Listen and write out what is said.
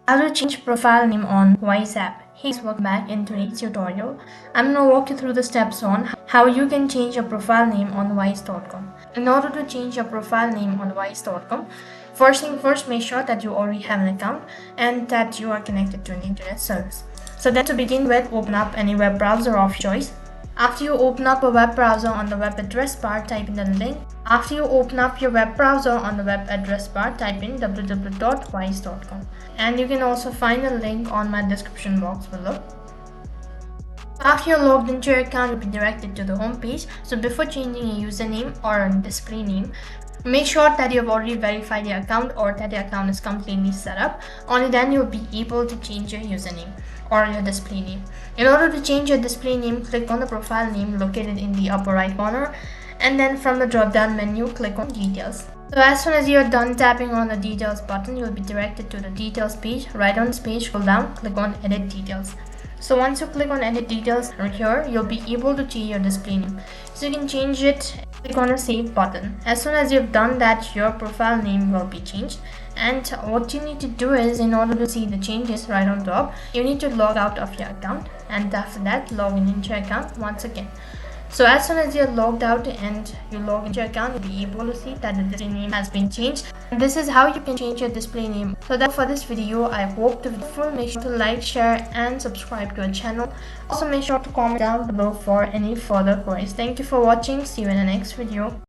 How to change profile name on Wise app. Hey guys, welcome back. In today's tutorial, I'm going to walk you through the steps on how you can change your profile name on wise.com. In order to change your profile name on wise.com, first thing first, make sure that you already have an account and that you are connected to an internet service. So then to begin with, open up any web browser of your choice. After you open up a web browser on the web address bar, type in the link. After you open up your web browser on the web address bar, type in www.wise.com. And you can also find a link on my description box below. After you're logged into your account, you'll be directed to the home page. So before changing a username or a display name, make sure that you've already verified your account or that your account is completely set up. Only then you'll be able to change your username or your display name. In order to change your display name, click on the profile name located in the upper right corner, and then from the drop down menu, click on details. So as soon as you're done tapping on the details button, you'll be directed to the details page. Right on this page, scroll down, click on edit details. So once you click on edit details here, you'll be able to change your display name. So you can change it, click on the save button. As soon as you've done that, your profile name will be changed. And what you need to do is, in order to see the changes right on top, you need to log out of your account, and after that log in into your account once again. So as soon as you're logged out and you log into your account, you'll be able to see that the display name has been changed. And this is how you can change your display name. So that for this video, I hope to be helpful. Make sure to like, share and subscribe to our channel. Also make sure to comment down below for any further queries. Thank you for watching. See you in the next video.